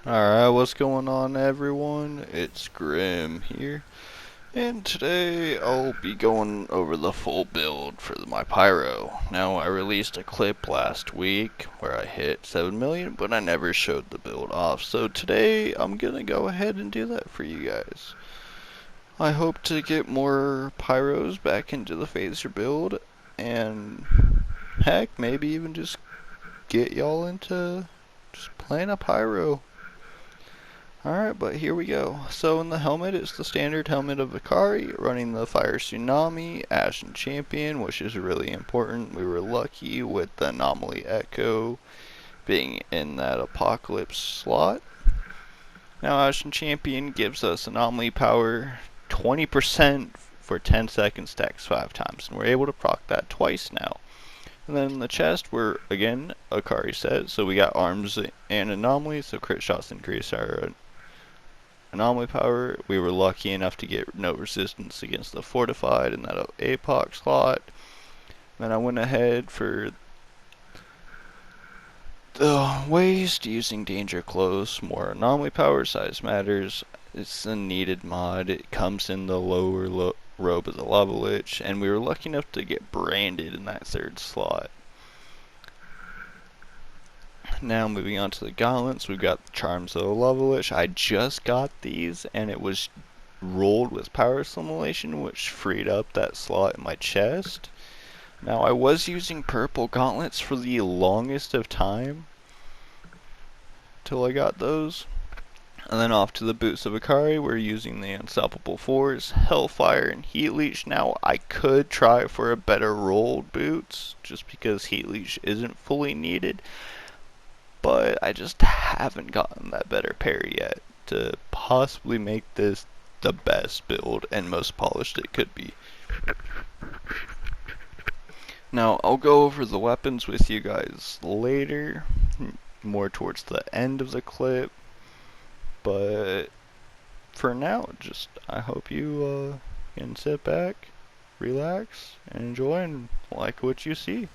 Alright, what's going on everyone? It's Grim here, and today I'll be going over the full build for my Pyro. Now, I released a clip last week where I hit 7 million, but I never showed the build off, so today I'm gonna go ahead and do that for you guys. I hope to get more Pyros back into the Faser build, and heck, maybe even just get y'all into just playing a Pyro. Alright, but here we go. So in the helmet, it's the standard helmet of Akari, running the Fire Tsunami, Ashen Champion, which is really important. We were lucky with the Anomaly Echo being in that Apocalypse slot. Now Ashen Champion gives us Anomaly Power 20% for 10 seconds, stacks 5 times, and we're able to proc that twice now. And then in the chest, we're, again, Akari set, so we got arms and anomaly, so crit shots increase our anomaly power. We were lucky enough to get no resistance against the fortified in that APOC slot. Then I went ahead for the waist using danger close, more anomaly power, size matters. It's a needed mod. It comes in the lower robe of the Lava Lich, and we were lucky enough to get branded in that third slot. Now moving on to the gauntlets, we've got the Charms of the Lava Lich. I just got these, and it was rolled with power assimilation, which freed up that slot in my chest. Now I was using purple gauntlets for the longest of time till I got those. And then off to the boots of Akari, we're using the Unstoppable Force, Hellfire, and Heat Leech. Now I could try for a better rolled boots, just because Heat Leech isn't fully needed. But I just haven't gotten that better pair yet to possibly make this the best build and most polished it could be. Now, I'll go over the weapons with you guys later, more towards the end of the clip, but for now, just I hope you can sit back, relax, and enjoy and like what you see.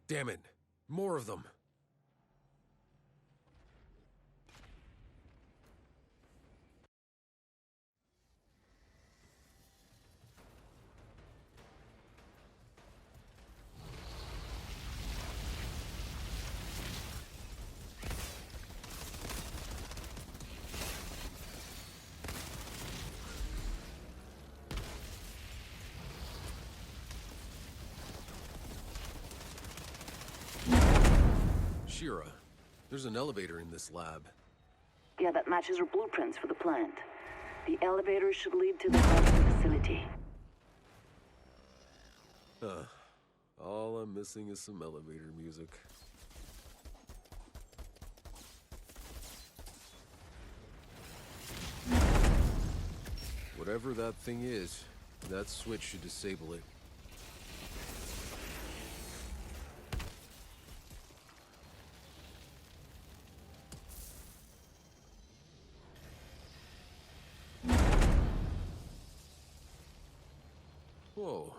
Damn it. More of them. Shira, there's an elevator in this lab. Yeah, that matches our blueprints for the plant. The elevator should lead to the heart of the facility. All I'm missing is some elevator music. Whatever that thing is, that switch should disable it. Whoa.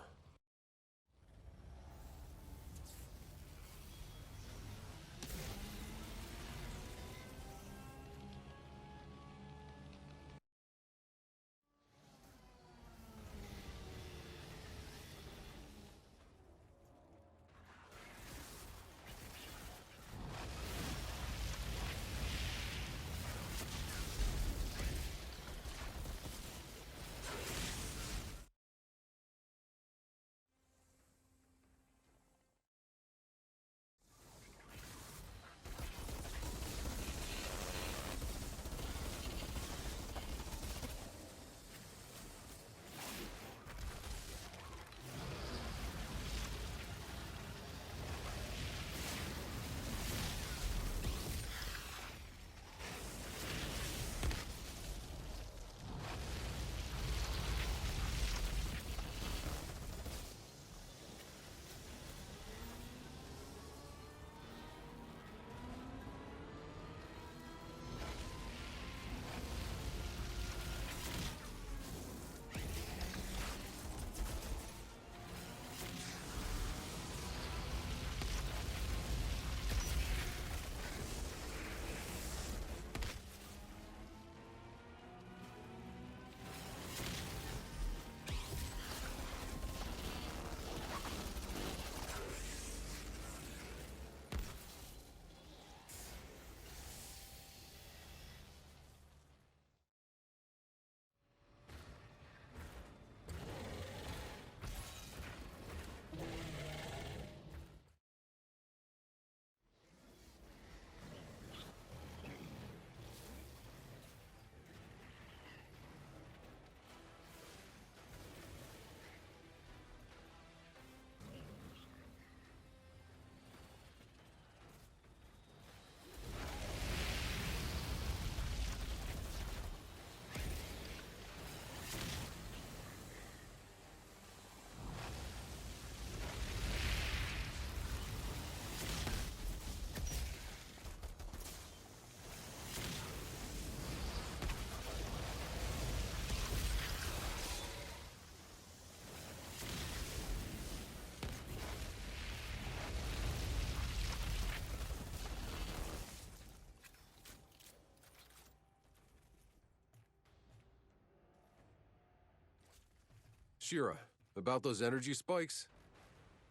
Shira, about those energy spikes?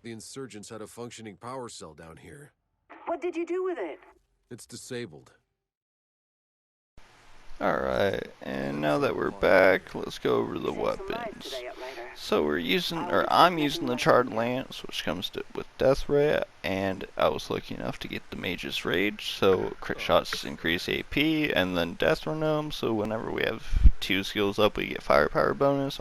The insurgents had a functioning power cell down here. What did you do with it? It's disabled. Alright, and now that we're back, let's go over the weapons. So I'm using the Charred Lance, which comes with Death Ray, and I was lucky enough to get the Mage's Rage, so crit shots increase AP, and then Death Renome, so whenever we have 2 skills up, we get Firepower bonus,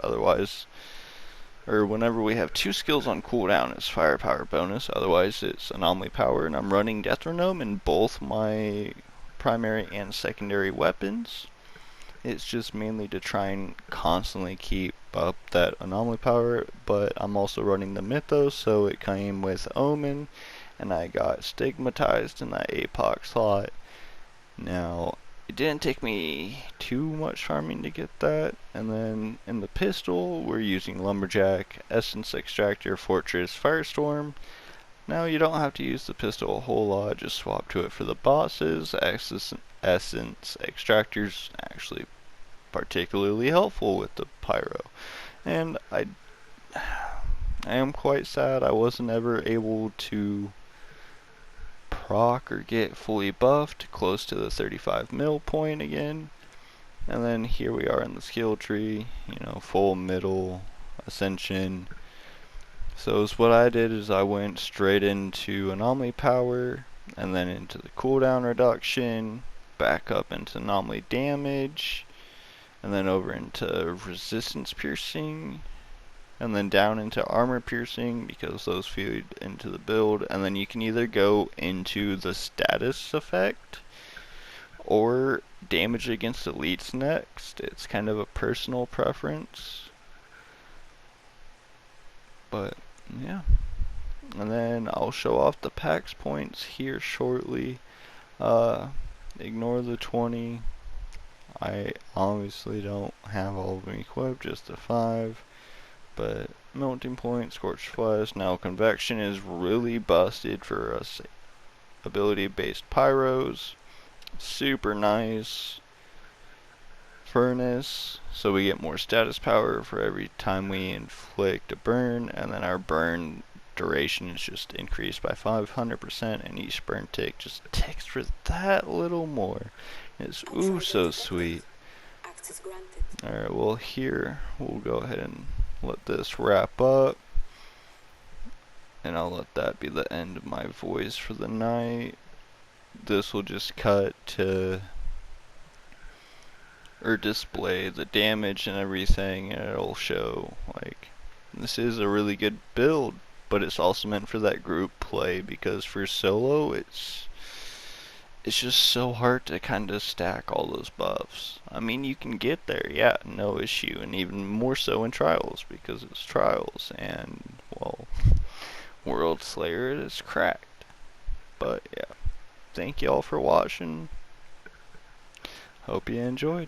whenever we have 2 skills on cooldown, it's Firepower bonus, otherwise it's Anomaly Power, and I'm running Death Renome in both my primary and secondary weapons. It's just mainly to try and constantly keep up that Anomaly Power, but I'm also running the Mythos, so it came with Omen, and I got Stigmatized in that APOC slot. Now, it didn't take me too much farming to get that, and then in the pistol, we're using Lumberjack, Essence Extractor, Fortress, Firestorm. Now you don't have to use the pistol a whole lot, just swap to it for the bosses. Essence extractor's actually particularly helpful with the pyro. And I am quite sad I wasn't ever able to proc or get fully buffed close to the 35 mil point again. And then here we are in the skill tree, you know, full middle, ascension. So what I did is I went straight into anomaly power, and then into the cooldown reduction, back up into anomaly damage, and then over into resistance piercing, and then down into armor piercing because those feed into the build. And then you can either go into the status effect or damage against elites next. It's kind of a personal preference, but yeah. And then I'll show off the PAX points here shortly. Ignore the 20. I obviously don't have all of them equipped, just the 5. But melting point, scorched flesh. Now convection is really busted for us ability based pyros. Super nice. Furnace, so we get more status power for every time we inflict a burn, and then our burn duration is just increased by 500%, and each burn tick just ticks for that little more. It's ooh so sweet. Alright, well here we'll go ahead and let this wrap up, and I'll let that be the end of my voice for the night. This will just cut to or display the damage and everything, and it'll show like this is a really good build, but it's also meant for that group play, because for solo it's just so hard to kind of stack all those buffs. I mean, you can get there, yeah, no issue, and even more so in trials because it's trials, and well, World Slayer is cracked. But yeah, thank y'all for watching. Hope you enjoyed.